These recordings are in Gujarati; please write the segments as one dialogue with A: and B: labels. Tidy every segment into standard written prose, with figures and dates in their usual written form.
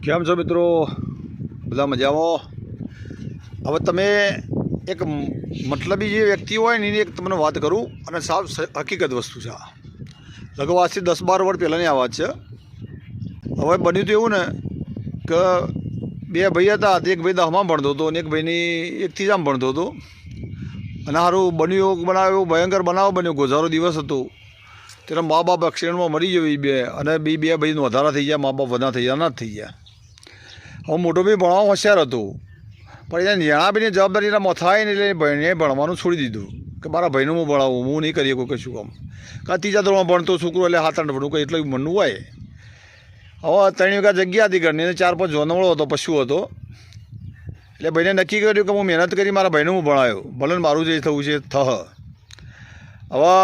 A: કેમ છો મિત્રો? બધા મજામાં? હવે તમે એક મતલબી જે વ્યક્તિ હોય ને એની એક તમને વાત કરું અને સાવ હકીકત વસ્તુ છે. લગભગ આજથી 10-12 વર્ષ પહેલાંની આ વાત છે. હવે બન્યું તો એવું ને કે બે ભાઈ હતા. એક ભાઈ 10માં ભણતો હતો અને એક ભાઈની 1થી 3 ભણતો હતો. અને સારું બન્યું બનાવ્યો, ભયંકર બનાવ બન્યો. ગોઝારો દિવસ હતો. તેના મા બાપ એક્સિડન્ટમાં મરી ગયો એ બે, અને બે ભાઈનું વધારા થઈ ગયા, મા બાપ વધારા થઈ ગયા, અનાથ થઈ ગયા. હવે મોટો ભાઈ ભણવા હોશિયાર હતો, પણ એને જણાવીને જવાબદારીના મથાય ને એટલે ભાઈને ભણવાનું છોડી દીધું કે મારા ભાઈનું હું ભણાવું, હું નહીં કરીએ કોઈ કશું કામ. કાં 3જા ધોરણમાં ભણતો છોકરો એટલે 7-8 ભણવું કંઈ એટલું મનનું હોય. હવે 3 વીઘા જગ્યા હતી ઘરની, 4-5 જોનવડો હતો, પશુ હતો. એટલે ભાઈને નક્કી કર્યું કે હું મહેનત કરી મારા ભાઈને હું ભણાવ્યો, ભલે મારું જે થવું છે થહ. હવે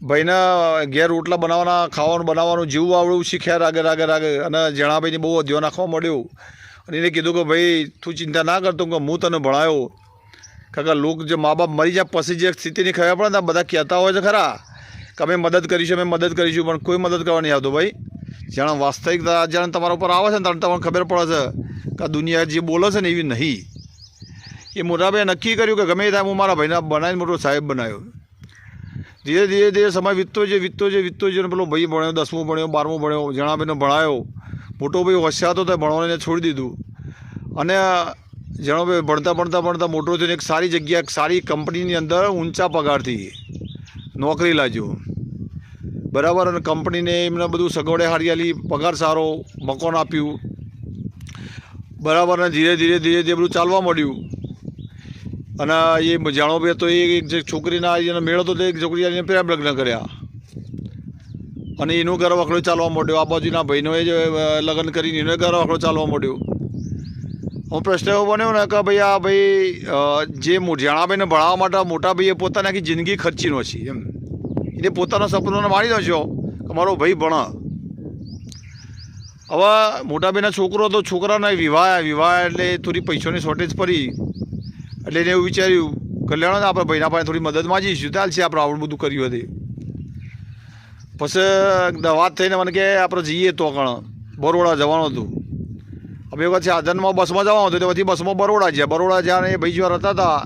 A: ભાઈને ઘેર રોટલા બનાવવાના, ખાવાનું બનાવવાનું જેવું આવડું શીખ્યા રાગે અને જણાભાઈને બહુ ધ્યાન રાખવા મળ્યું. અને એને કીધું કે ભાઈ તું ચિંતા ના કરતો કે હું તને ભણાવ્યો. કારણ કે લોકો જે મા બાપ મરી જાય પછી જે સ્થિતિની ખબર પડે ને બધા કહેતા હોય છે ખરા કે અમે મદદ કરીશું, પણ કોઈ મદદ કરવા નહીં આવતો. ભાઈ જાણે વાસ્તવિકતા જાણે તમારા ઉપર આવે છે ને ત્યારે તમને ખબર પડે છે કે આ દુનિયા જે બોલે છે ને એવી નહીં. એ મોટાભાઈએ નક્કી કર્યું કે ગમે ત્યાં હું મારા ભાઈને બનાવીને મોટો સાહેબ બનાવ્યો. ધીરે સમય વીતતો છે અને પેલો ભાઈ ભણ્યો, 10મું ભણ્યો, 12મું ભણ્યો, જણાભાઈને ભણાયો. મોટો ભાઈ હોશિયાર હતો તો ભણવાને છોડી દીધું. અને જણાભાઈ ભણતા મોટો થઈને એક સારી જગ્યા, એક સારી કંપનીની અંદર ઊંચા પગારથી નોકરી લાગ્યો. બરાબર. અને કંપનીને એમને બધું સગવડે હારી, પગાર સારો, મકાન આપ્યું. બરાબર. અને ધીરે બધું ચાલવા મળ્યું. અને એ જાણો ભાઈ તો એક જે છોકરીના એને મેળો હતો, એક છોકરી એને પ્રેમ લગ્ન કર્યા અને એનું ઘર વખડો ચાલવા માંડ્યો. આ બાજુના ભાઈનો એ લગ્ન કરીને એનો ઘર વખડો ચાલવા માંડ્યો. હું પ્રશ્ન એવો બન્યો ને કે ભાઈ આ ભાઈ જે જાણાભાઈને ભણાવવા માટે મોટા ભાઈએ પોતાની આખી જિંદગી ખર્ચી નો છે એમ. એને પોતાના સપનોને મારી દો છો કે મારો ભાઈ ભણા. હવે મોટાભાઈના છોકરો હતો, છોકરાના વિવાહ એટલે થોડી પૈસાની શોર્ટેજ પડી. એટલે એને એવું વિચાર્યું કે લેણો ને આપણે ભાઈના પાસે થોડી મદદ માંગીશું, ચાલશે, આપણે આવડું બધું કર્યું હતું. પછી વાત થઈને મને કે આપણે જઈએ તો બરોડા જવાનું હતું. હવે એક વખત સાધનમાં બસમાં જવાનું હતું, તો પછી બસમાં બરોડા જ્યાં એ ભાઈ જેવા રહેતા હતા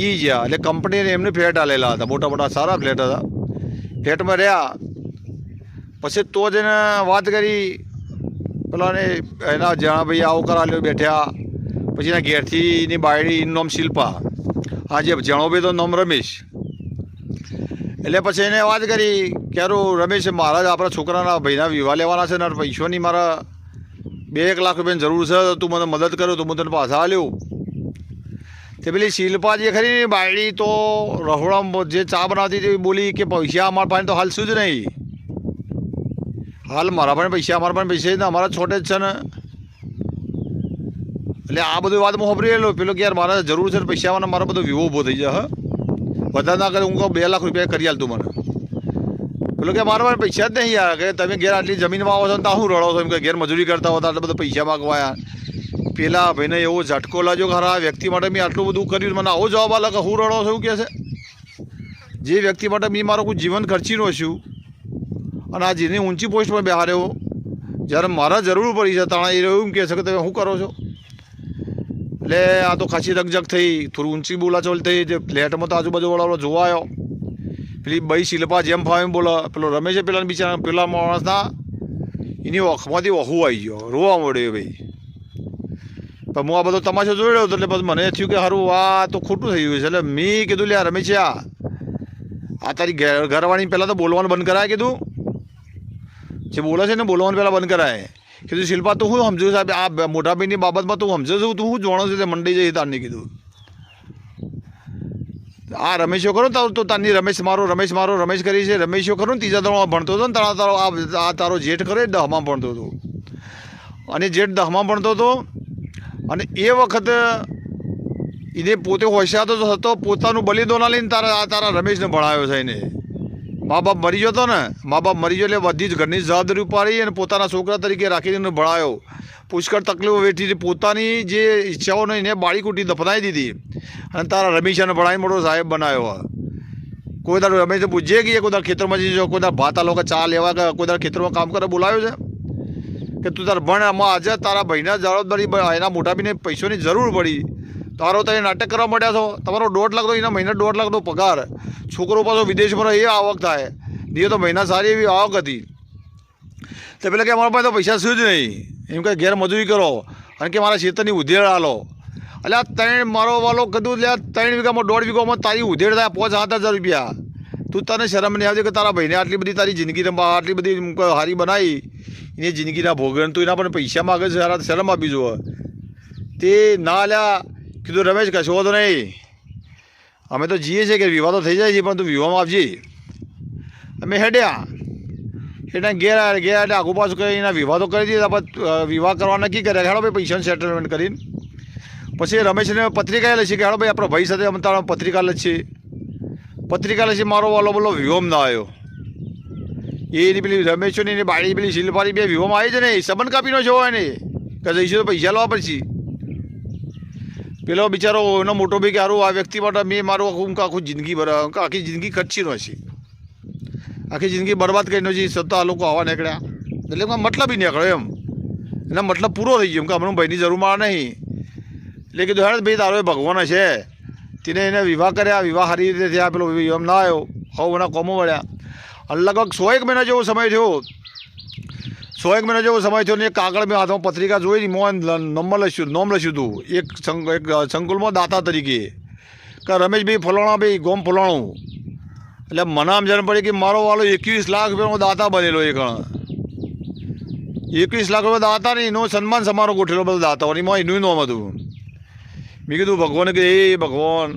A: એ જ્યાં. એટલે કંપનીને એમને ફ્લેટ આલેલા હતા, મોટા સારા ફ્લેટ હતા. ફ્લેટમાં રહ્યા. પછી તો જ એને વાત કરી પેલાને, એના જ્યાં ભાઈ આવું કરાવ્યો બેઠ્યા. પછી એના ઘેરથી એની બાયડી એનું નામ શિલ્પા, હા જે જણોભાઈ તો નામ રમેશ. એટલે પછી એને વાત કરી કે યારું રમેશ, મારા જ આપણા છોકરાના ભાઈના વિવાહ લેવાના છે ને પૈસાની મારા 2-1 લાખ રૂપિયાની જરૂર છે, તું મને મદદ કર્યો તો હું તને પાછા આલ્યો. તે પેલી શિલ્પા જે ખરી ને બાયડી તો રહોડામાં જે ચા બનાવતી હતી બોલી કે પૈસા અમારા પાસે તો હાલ શું જ નહીં, હાલ મારા પાસે પૈસા, અમારા પાસે પૈસા ને અમારા છોટે જ છે ને. એટલે આ બધું વાત હું ખબરી ગયેલો પેલો કે યાર મારે જરૂર છે ને પૈસામાં, મારો બધો વિવો ઊભો થઈ જાય. વધારે ના કરે હું કહું 2 લાખ રૂપિયા કરી આલ તું મને. પેલો કે મારા પાસે પૈસા જ નહીં યાર, કે તમે ઘેર આટલી જમીનમાં આવો છો ને તો હું રડો છો એમ કે ઘેર મજૂરી કરતા હોતા એટલે બધા પૈસા માગવાયા. પેલા ભાઈને એવો ઝટકો લાગ્યો કે આ વ્યક્તિ માટે મેં આટલું બધું કર્યું, મને આવો જવાબ આલે કે હું રડો છો એવું કહે છે. જે વ્યક્તિ માટે મેં મારું કોઈ જીવન ખર્ચીનો છું અને આ જેની ઊંચી પોસ્ટ પર બેહાર્યો, જ્યારે મારા જરૂર પડી છે તાણે એ એવું કહે છે કે તમે શું કરો છો. એટલે આ તો ખાસી રકઝક થઈ, થોડું ઊંચી બોલાચાલ થઈ. જે ફ્લેટમાં તો આજુબાજુવાળા જોવા આવ્યો. પેલી ભાઈ શિલ્પા જેમ ફાવે બોલે, પેલો રમેશે પેલા બિચારા પેલા માણસના એની આંખમાંથી વહુ આવી ગયો, રોવા મળ્યો ભાઈ. પણ હું આ બધો તમાશો જોઈ હતો એટલે પછી મને થયું કે સારું આ તો ખોટું થઈ ગયું છે. એટલે મેં કીધું લે રમેશ આ તારી ઘરવાળી પહેલાં તો બોલવાનું બંધ કરાય, કીધું જે બોલે છે ને બોલવાનું પહેલાં બંધ કરાય. કીધું શિલ્પા તું શું સમજુ સાહેબ, આ મોટા ભાઈની બાબતમાં તું સમજો છું, તું શું જાણો છે તે મંડી જઈ તારની. કીધું આ રમેશો ખરો તો તારની રમેશ કરી છે. રમેશો ખરો ને 3જા ધોરણમાં ભણતો હતો ને આ તારો જેઠ ખરો એ 10માં ભણતો હતો. અને જેઠ 10માં ભણતો હતો. અને એ વખતે એને પોતે હોશિયાર તો હતો, પોતાનું બલિદાન લઈને તારા રમેશને ભણાવ્યો છે એને. મા બાપ મરી ગયો હતો ને, મા બાપ મરી ગયો એટલે બધી જ ઘરની જવાબદારી ઉપાડી અને પોતાના છોકરા તરીકે રાખીને એને ભણાવ્યો. પુષ્કળ તકલીફો વેઠી પોતાની જે ઈચ્છાઓને એને બાળી કૂટી દફનાવી દીધી અને તારા રમેશને ભણાવી મોટો સાહેબ બનાવ્યો. કોઈ તારું રમેશ પૂછીએ કે કોઈ તારા ખેતરમાં જઈ કોઈ તારા ભાતા લોકો ચા લેવા કે કોઈ તારા ખેતરમાં કામ કરે બોલાવ્યો છે કે તું તાર ભણ, આમાં આજે તારા ભાઈના જવાબદારી એના મોટા ભાઈને પૈસાની જરૂર પડી, તારો તમે નાટક કરવા માંડ્યા છો, તમારો 1.5 લાખ તો એના મહિને 1.5 લાખનો પગાર, છોકરો પાછો વિદેશમાં એ આવક થાય, દીએ તો મહિના સારી એવી આવક હતી, તો પેલા કે અમારા પાસે તો પૈસા શું જ નહીં, એમ કે ઘેર મજૂરી કરો અને કે મારા ખેતરની ઉધેડ આલો. એટલે આ 3 મારો વાલો કીધું એટલે 3 વીઘામાં 1.5 વીઘામાં તારી ઉધેડ થાય 5-7 હજાર રૂપિયા. તું તને શરમ નહીં આવતી કે તારા ભાઈને આટલી બધી તારી જિંદગી આટલી બધી હારી બનાવી એની જિંદગીના ભોગવણ, તું એના પણ પૈસા માગે છે, શરમ આપી જુઓ. તે ના લ્યા કીધું રમેશ કશો તો નહીં, અમે તો જીએ છીએ કે વિવાહ તો થઈ જાય છે પણ તું વિવાહમાં આપજે. અમે હેડ્યા ઘેર એટલે આગુ પાછું કરી એના વિવાહ તો કરી દીધા, પણ વિવાહ કરવા નક્કી કર્યા હેડો ભાઈ પૈસાનું સેટલમેન્ટ કરીને. પછી રમેશને પત્રિકા લખી કે હેડો ભાઈ આપણા ભાઈ સાથે અમે તારા પત્રિકા લખી મારો વાલો બોલો વિહોમ ના આવ્યો. એની પેલી રમેશોની એની બાળી પેલી શિલ્પારી બે વિહોમાં આવી છે ને, સંબંધ કાપીનો છે હોય ને કે જઈશું તો પૈસા લેવા પડશે. પેલો બિચારો એનો મોટો ભાઈ કે સારું આ વ્યક્તિ માટે મેં મારું આખું જિંદગી આખી જિંદગી ખર્ચી નો છે, આખી જિંદગી બરબાદ કરીને છે, છતાં આ લોકો આવા નીકળ્યા એટલે મતલબ બી નીકળ્યો એમ, એના મતલબ પૂરો થઈ ગયો એમ કે હમણાં ભાઈની જરૂર માં નહીં. એટલે કીધું હેડ ભાઈ તારો એ ભગવાન છે, તેને એને વિવાહ કર્યા, વિવાહ સારી રીતે થયા, પેલો એમ ના આવ્યો, હવે એના કોમો વળ્યા. લગભગ 100 મહિના જેવો સમય થયો, 100 મહિના જેવો સમય થયો ને એક કાગળ મેં હાથમાં પત્રિકા જોઈ, મોં નામ લખ્યું હતું એક સંકુલમાં દાતા તરીકે કે રમેશભાઈ ફલાણાભાઈ ગોમ ફલાણું. એટલે મને આમ જાણ પડી કે મારો વાલો 21 લાખ રૂપિયાનો દાતા બનેલો, એ 21 લાખ રૂપિયા દાતા ને એનો સન્માન સમારોહ ગોઠવેલો બધો દાતાઓની એમાં એનું નામ હતું. મેં કીધું ભગવાને કે એ ભગવાન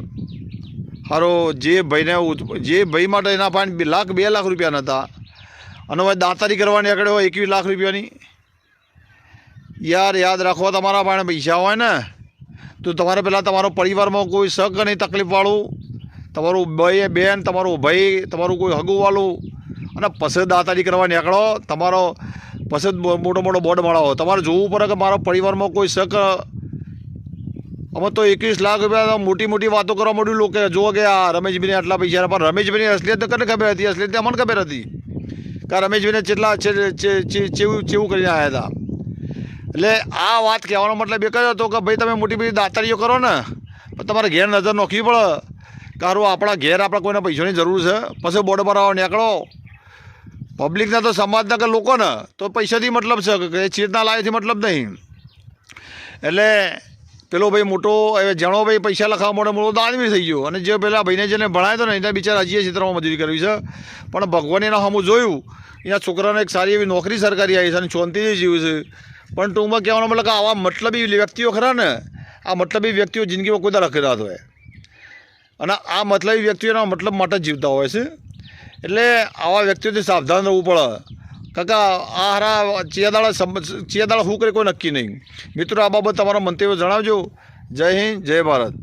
A: હારો જે ભાઈ માટે એના પાસે 2 લાખ રૂપિયા નહોતા અને હવે દાતારી કરવાની આગળ હોય 21 લાખ રૂપિયાની. યાર યાદ રાખો, તમારા પાસે પૈસા હોય ને તો તમારે પહેલાં તમારો પરિવારમાં કોઈ શક નહીં તકલીફવાળું, તમારું ભાઈ બેન, તમારું ભાઈ, તમારું કોઈ હગુવાળું, અને પછી દાતારી કરવા નીકળો. તમારો પછી મોટો બોર્ડ મળાવો, તમારે જોવું પડે કે મારા પરિવારમાં કોઈ શક. અમે તો 21 લાખ રૂપિયા મોટી મોટી વાતો કરવા માંડ્યું લોકો, જુઓ કે આ રમેશભાઈને આટલા પૈસા, પણ રમેશભાઈની અસલિયત તો કને ખબર હતી, અસલિયત અમને ખબર હતી કે રમેશભાઈને ચેવું કરીને આવ્યા હતા. એટલે આ વાત કહેવાનો મતલબ એક જ હતો કે ભાઈ તમે મોટી બધી દાતારીઓ કરો ને પણ તમારે ઘેર નજર નોખવી પડે. કારું આપણા ઘેર આપણા કોઈને પૈસાની જરૂર છે, પછી બોર્ડ પર આવો નીકળો. પબ્લિકના તો સમાજના કે લોકોને તો પૈસાથી મતલબ છે, કે ચેતના લાવીથી મતલબ નહીં. એટલે પેલો ભાઈ મોટો હવે જાણો ભાઈ પૈસા લખાવવા માટે મોટો દાનવીર થઈ ગયો, અને જે પેલા ભાઈને જેને ભણાયો હતો ને એના બિચારા હજી ક્ષેત્રમાં મજૂરી કરવી છે, પણ ભગવાને એના સામું જોયું, એના છોકરાને એક સારી એવી નોકરી સરકારી આવી છે અને શાંતિથી જીવ્યું છે. પણ ટૂંકમાં કહેવાનો મતલબ કે આવા મતલબી વ્યક્તિઓ ખરા ને, આ મતલબી વ્યક્તિઓ જિંદગીમાં કોઈ લખી રહ્યા હોય, અને આ મતલબી વ્યક્તિઓના મતલબ માટે જ જીવતા હોય છે. એટલે આવા વ્યક્તિઓથી સાવધાન રહેવું પડે. કાકા આ હારા ચિયાદાળા શું કરે કોઈ નક્કી નહીં. મિત્રો આ બાબત તમારા મંતવ્યો જણાવજો. જય હિન્દ, જય ભારત.